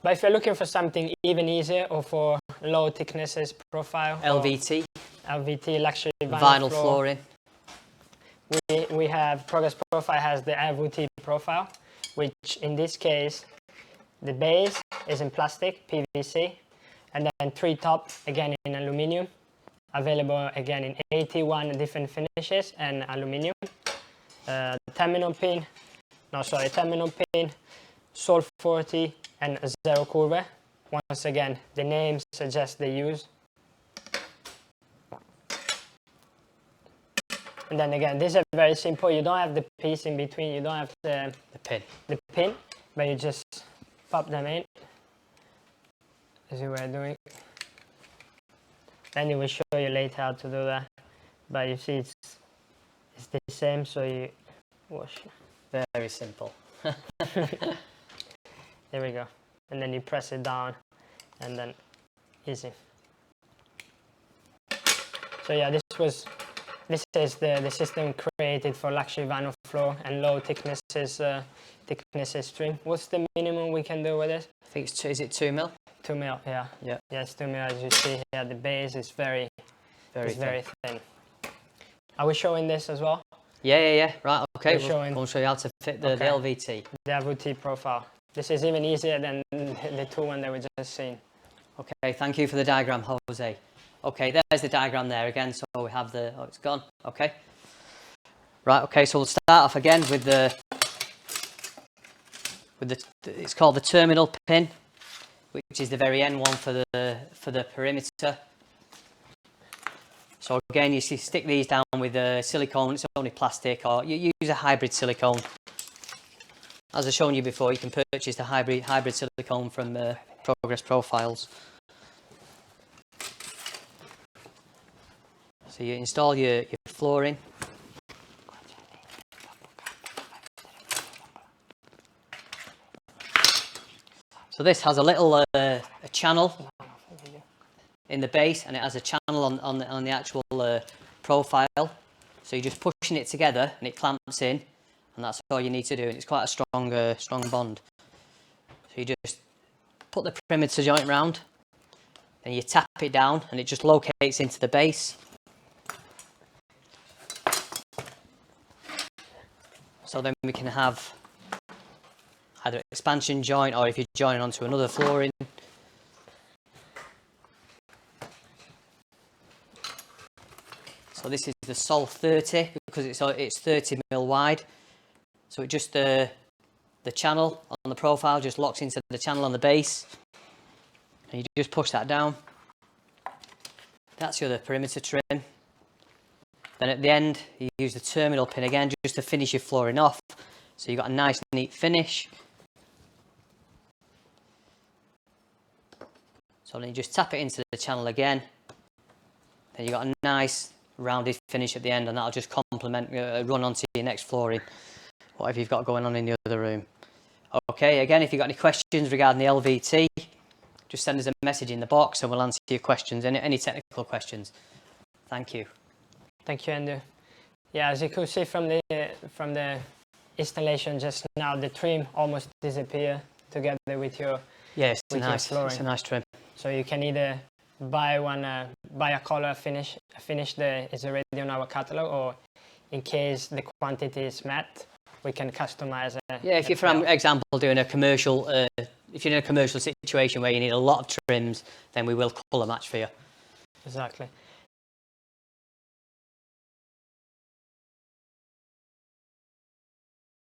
But if you're looking for something even easier or for low thicknesses profile, LVT luxury vinyl flooring, we have Progress Profile has the Lvt Profile, which in this case the base is in plastic PVC, and then 3 top again in aluminium, available again in 81 different finishes and aluminium. Terminal pin, Sol 40 and zero curve. Once again, the name suggests the use. And then again, these are very simple. You don't have the piece in between. You don't have the pin, but you just pop them in, as you were doing. Then it will show you later how to do that. But you see, it's the same. So you wash. Very simple. There we go. And then you press it down, and then easy. So yeah, this is the system created for luxury vinyl floor and low thicknesses trim. What's the minimum we can do with it? I think is it 2 mil? 2 mil, yeah. Yeah. Yes, 2 mil. As you see here, the base is very thin. Are we showing this as well? Yeah. Right. Okay. We'll show you how to fit the LVT. The Lvt Profile. This is even easier than the 2 that we just seen. Okay. Thank you for the diagram, Jose. Okay, there's the diagram there again. So we have the, it's gone. Okay. Right, okay, so we'll start off again with it's called the terminal pin, which is the very end one for the perimeter. So again, you stick these down with silicone. It's only plastic, or you use a hybrid silicone. As I've shown you before, you can purchase the hybrid silicone from Progress Profiles. So you install your flooring. So this has a little a channel in the base, and it has a channel on the actual profile. So you're just pushing it together, and it clamps in, and that's all you need to do. And it's quite a strong bond. So you just put the perimeter joint round, and you tap it down, and it just locates into the base. So then we can have either an expansion joint, or if you're joining onto another flooring. So this is the Sol 30 because it's 30 mil wide. So it just the channel on the profile just locks into the channel on the base, and you just push that down. That's your perimeter trim. Then at the end, you use the terminal pin again just to finish your flooring off. So you've got a nice, neat finish. So then you just tap it into the channel again. Then you've got a nice, rounded finish at the end, and that'll just complement, run onto your next flooring, whatever you've got going on in the other room. Okay, again, if you've got any questions regarding the LVT, just send us a message in the box and we'll answer your questions, any technical questions. Thank you. Thank you, Andrew. Yeah, as you could see from the installation just now, the trim almost disappears together with your it's a nice trim. So you can either buy a color finish that is already on our catalog, or in case the quantity is met, we can customize it. Yeah, if you're, for example, doing a commercial, if you're in a commercial situation where you need a lot of trims, then we will colour match for you. Exactly.